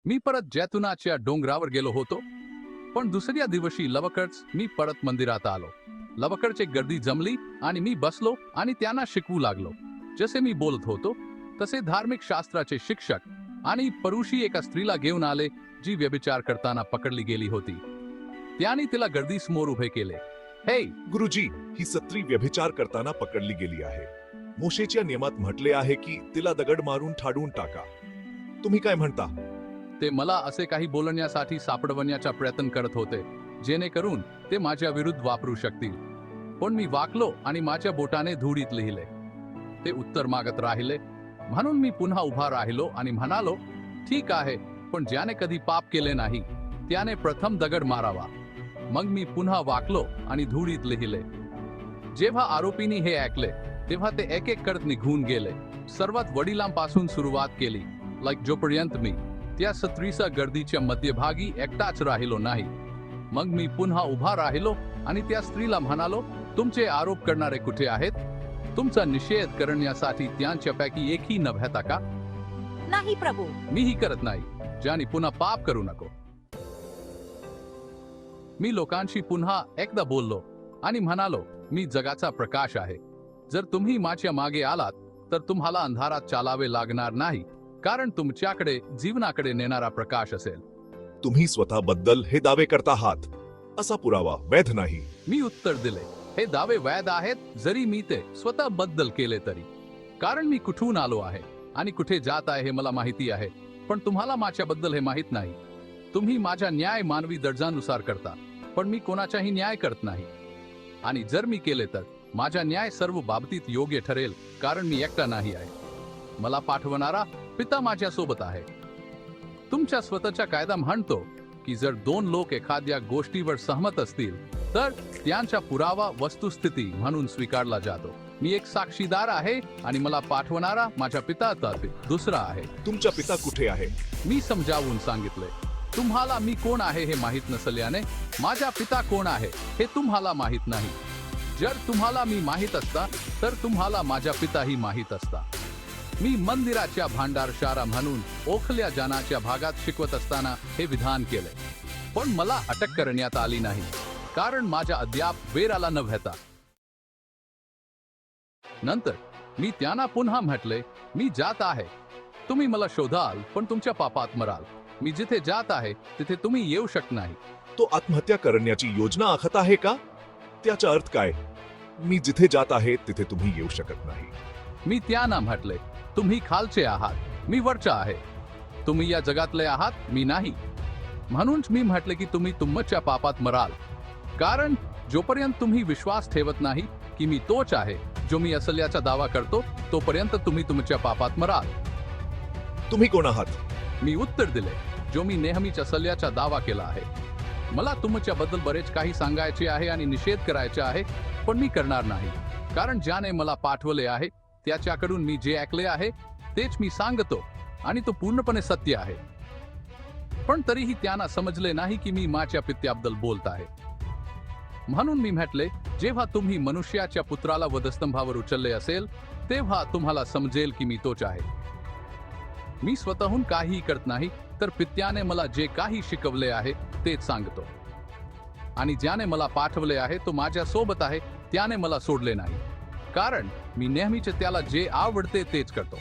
मी परत जैतुनाच्या डोंगरावर गेलो होतो, पण दुसऱ्या दिवशी लवकरच मी परत मंदिरात आलो. लवकरच एक गर्दी जमली आणि मी बसलो आणि त्यांना शिकवू लागलो. जसे मी बोलत होतो तसे धार्मिक शास्त्राचे शिक्षक आणि परुषी एका स्त्रीला घेऊन आले, जी व्यभिचार करताना पकडली गेली होती. त्यांनी तिला गर्दीसमोर उभे केले. हे गुरुजी, ही स्त्री व्यभिचार करताना पकडली गेली आहे. मोशेच्या नियमात म्हटले आहे की तिला दगड मारून ठाडून टाका. तुम्ही काय म्हणता? ते मला असे काही बोलण्यासाठी सापडवण्याचा प्रयत्न करत होते, जेणेकरून ते माझ्या विरुद्ध वापरू शकतील. पण मी वाकलो आणि माझ्या बोटाने धुळीत लिहिले. ते उत्तर मागत राहिले, म्हणून मी पुन्हा उभा राहिलो आणि म्हणालो, ठीक आहे, पण ज्याने कधी पाप केले नाही त्याने प्रथम दगड मारावा. मग मी पुन्हा वाकलो आणि धुळीत लिहिले. जेव्हा आरोपींनी हे ऐकले तेव्हा ते एक एक करत निघून गेले. सर्वात वडिलांपासून सुरुवात केली, जोपर्यंत मी त्या स्त्रीच्या गर्दीच्या मध्यभागी एकटाच राहिलो नाही. मग मी पुन्हा उभा राहिलो आणि त्या स्त्रीला म्हणालो, तुमचे आरोप करणारे कुठे आहेत? तुमचा निषेध करण्यासाठी त्यांच्यापैकी एकही नव्हता का? नाही प्रभू. मीही करत नाही. ज्याने पुन्हा पाप करू नको. मी लोकांशी पुन्हा एकदा बोललो आणि म्हणालो, मी जगाचा प्रकाश आहे. जर तुम्ही माझ्या मागे आलात तर तुम्हाला अंधारात चालावे लागणार नाही, कारण तुमच्याकडे जीवनाकडे नेणारा प्रकाश असेल. तुम्ही स्वतःबद्दल हे दावे करता आहात, असा पुरावा वैध नाही. मी उत्तर दिले, हे दावे वैध आहेत जरी मी ते स्वतः बद्दल केले तरी. कारण मी कुठून आलो आहे आणि कुठे जात आहे हे मला माहिती आहे, पण तुम्हाला माझ्याबद्दल हे माहित नाही. तुम्ही माझा न्याय मानवी दर्जानुसार करता, पण मी कोणाचाही न्याय करत नाही. आणि जर मी केले तर माझा न्याय सर्व बाबतीत योग्य ठरेल, कारण मी एकटा नाही आहे. मला पाठवणारा पिता माझ्या सोबत आहे. तुमच्या स्वतःचा कायदा म्हणतो की जर दोन लोक एखाद्या गोष्टीवर सहमत असतील तर त्यांचा पुरावा वस्तुस्थिती म्हणून स्वीकारला जातो. मी एक साक्षीदार आहे आणि मला पाठवणारा माझ्या पितातर्फे दुसरा आहे. तुमचा पिता कुठे आहे? मी समजावून सांगितले, तुम्हाला मी कोण आहे हे माहित नसल्याने माझा पिता कोण आहे हे तुम्हाला माहित नाही. जर तुम्हाला मी माहित असता तर तुम्हाला माझा पिताही माहित असता. मी मंदिराच्या भांडारशाळा म्हणून ओळखल्या जाणाऱ्या भागात शिकवत असताना हे विधान केले, पण मला अटक करण्यात आली नाही, कारण माझा अद्याप वेळ आला नव्हता. नंतर मी त्यांना पुन्हा म्हटले, मी जात आहे. तुम्ही मला शोधाल पण तुमच्या पापात मराल. मी जिथे जात आहे तिथे तुम्ही येऊ शकत नाही. तो आत्महत्या करण्याची योजना आखत आहे का? त्याचा अर्थ काय? मी जिथे जात आहे तिथे तुम्ही येऊ शकत नाही. मी त्यांना म्हटले, तुम्ही खालचे आहात, मी वरचा आहे. तुम्ही या जगातले आहात, मी नाही. म्हणून मी म्हटले की तुम्ही तुमच्या पापात मराल, कारण जोपर्यंत तुम्ही विश्वास ठेवत नाही की मी तोच आहे जो मी असल्याचा दावा करतो, तोपर्यंत तुम्ही तुमच्या पापात मराल. तुम्ही कोण आहात? मी उत्तर दिले, जो मी नेहमीच असल्याचा दावा केला आहे. मला तुमच्याबद्दल बरेच काही सांगायचे आहे आणि निषेध करायचे आहे, पण मी करणार नाही, कारण ज्याने मला पाठवले आहे त्याच्याकडून मी जे ऐकले आहे तेच मी सांगतो आणि तो पूर्णपणे सत्य आहे. पण तरीही त्यांना समजले नाही की मी माझ्या पित्याबद्दल बोलत आहे. म्हणून मी म्हटले, जेव्हा तुम्ही मनुष्याच्या पुत्राला वधस्तंभावर उचलले असेल तेव्हा तुम्हाला समजेल की मी तोच आहे. मी स्वतःहून काहीही करत नाही, तर पित्याने मला जे काही शिकवले आहे तेच सांगतो. आणि ज्याने मला पाठवले आहे तो माझ्या सोबत आहे. त्याने मला सोडले नाही, कारण मी नेहमीच त्याला जे आवडते तेच करतो.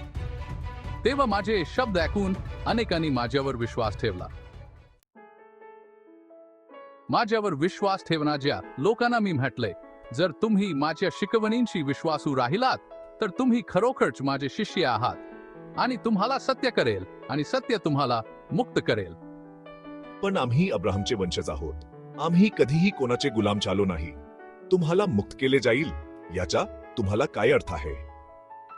तेव्हा माझे शब्द ऐकून अनेकांनी माझ्यावर विश्वास ठेवला. माझ्यावर विश्वास ठेवणाऱ्या लोकांना मी म्हटले, जर तुम्ही माझ्या शिकवणींशी विश्वासू राहिलात तर तुम्ही खरोखरच माझे शिष्य आहात आणि तुम्हाला सत्य करेल आणि सत्य तुम्हाला मुक्त करेल. पण आम्ही अब्राहमचे वंशज आहोत. आम्ही कधीही कोणाचे गुलाम झालो नाही. तुम्हाला मुक्त केले जाईल याचा तुम्हाला काय अर्थ आहे?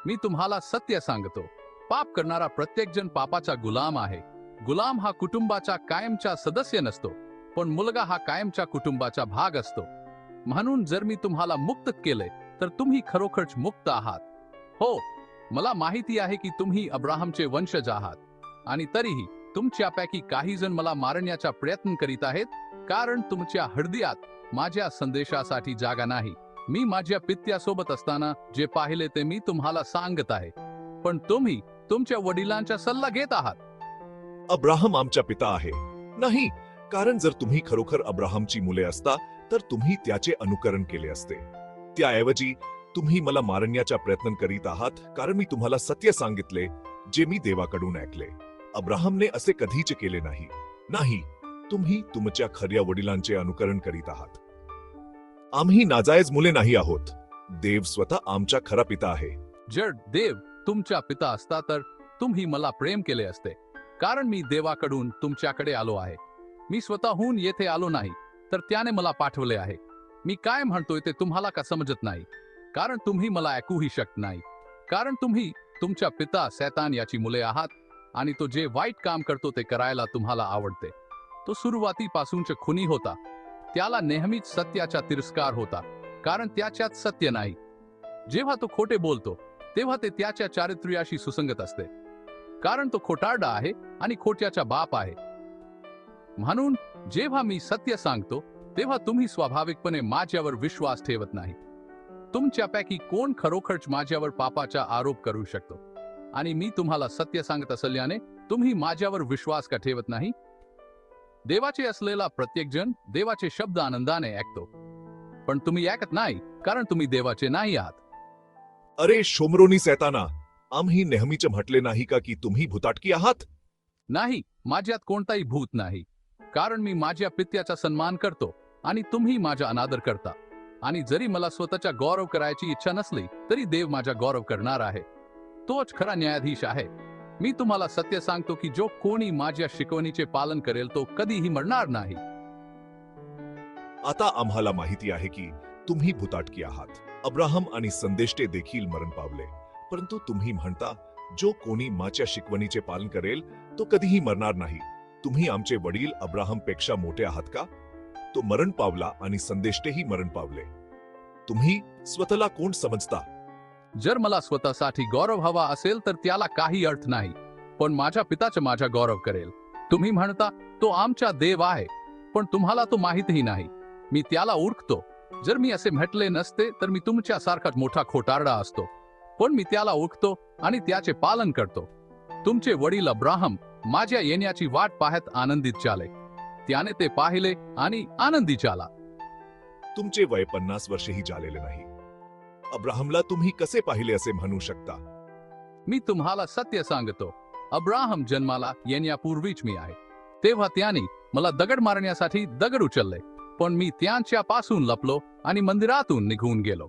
मी तुम्हाला सत्य सांगतो, पाप करणारा प्रत्येक जण पापाचा गुलाम आहे. गुलाम हा कुटुंबाचा कायमचा सदस्य नसतो, पण मुलगा हा कायमच्या कुटुंबाचा भाग असतो. म्हणून जर मी तुम्हाला मुक्त केले तर तुम्ही खरोखरच मुक्त आहात. हो, मला माहिती आहे की तुम्ही अब्राहमचे वंशज आहात, आणि तरीही तुमच्यापैकी काही जण मला मारण्याचा प्रयत्न करीत आहेत, कारण तुमच्या हृदयात माझ्या संदेशासाठी जागा नाही. मी माझ्या पित्यासोबत असताना जे पाहिले ते मी तुम्हाला सांगत आहे, पण तुम्ही तुमच्या वडिलांचा सल्ला घेत आहात. अब्राहम आमचा पिता आहे. नाही, कारण जर तुम्ही खरोखर अब्राहमची मुले असता तर तुम्ही त्याचे अनुकरण केले असते. त्याऐवजी तुम्ही मला मारण्याचा प्रयत्न करीत आहात कारण मी तुम्हाला सत्य सांगितले जे मी देवाकडून ऐकले. अब्राहमने असे कधीच केले नाही. नाही, तुम्ही तुमच्या खऱ्या वडिलांचे अनुकरण करीत आहात. आम्ही नाजायज मुले नाही आहोत. देव स्वतः आमचा खरा पिता आहे. जर देव तुमच्या पिता असता तर तुम्ही मला प्रेम केले असते, कारण मी देवाकडून तुमच्याकडे आलो आहे. मी स्वतःहून येथे आलो नाही, तर त्याने मला पाठवले आहे. मी काय म्हणतोय ते तुम्हाला का समजत नाही? कारण तुम्ही मला ऐकूही शकत नाही. कारण तुम्ही तुमच्या पिता सैतान याची मुले आहात आणि तो जे वाईट काम करतो ते करायला तुम्हाला आवडते. तो सुरुवातीपासूनच खुनी होता. त्याला नेहमीच सत्याचा तिरस्कार होता, कारण त्याच्यात सत्य नाही. जेव्हा तो खोटे बोलतो तेव्हा ते त्याच्या चारित्र्याशी सुसंगत असते, कारण तो खोटारडा आहे आणि खोट्याचा बाप आहे. म्हणून जेव्हा मी सत्य सांगतो तेव्हा तुम्ही स्वाभाविकपणे माझ्यावर विश्वास ठेवत नाही. तुमच्यापैकी कोण खरोखरच माझ्यावर पापाचा आरोप करू शकतो? आणि मी तुम्हाला सत्य सांगत असल्याने तुम्ही माझ्यावर विश्वास का ठेवत नाही? देवाचे असलेला प्रत्येक जण देवाचे शब्द आनंदाने ऐकतो, पण तुम्ही ऐकत नाही कारण तुम्ही देवाचे नाही आहात. अरे शोमरोनी सैताना, आम्ही नेहमीच म्हटले नाही का की तुम्ही भुताटकी आहात? नाही, माझ्यात कोणताही भूत नाही, कारण मी माझ्या पित्याचा सन्मान करतो आणि तुम्ही माझा अनादर करता. आणि जरी मला स्वतःचा गौरव करायची इच्छा नसली तरी देव माझा गौरव करणार आहे. तोच खरा न्यायाधीश आहे. मी तुम्हाला सत्य सांगतो की जो कोणी माझ्या शिकवणीचे पालन करेल तो कधीही मरणार नाही. आता आम्हाला माहिती आहे की तुम्ही भुताटकी आहात. अब्राहम आणि संदेष्टे देखील मरण पावले, परंतु तुम्ही म्हणता जो कोणी माझ्या शिकवणीचे पालन करेल तो कधीही मरणार नाही. तुम्ही आमचे वडील अब्राहमपेक्षा मोठे आहात का? तो मरण पावला आणि संदेष्टेही मरण पावले. तुम्ही स्वतःला कोण समजता? जर मला स्वतःसाठी गौरव हवा असेल तर त्याला काही अर्थ नाही, पण माझ्या पिताचा माझा गौरव करेल. तुम्ही म्हणता तो आमचा देव आहे, पण तुम्हाला तो माहितही नाही. मी त्याला ओळखतो. जर मी असे म्हटले नसते तर मी तुमच्यासारखाच मोठा खोटारडा असतो, पण मी त्याला ओळखतो आणि त्याचे पालन करतो. तुमचे वडील अब्राहम माझ्या येण्याची वाट पाहत आनंदित चाले. त्याने ते पाहिले आणि आनंदी चाला. तुमचे वय 50 वर्षेही झालेले नाही. अब्राहमला तुम्ही कसे पाहिले असे म्हणू शकता? मी तुम्हाला सत्य सांगतो, अब्राहम जन्माला येण्यापूर्वीच मी आहे. तेव्हा त्याने मला दगड मारण्यासाठी दगड उचलले, पण मी त्यांच्यापासून लपलो आणि मंदिरातून निघून गेलो.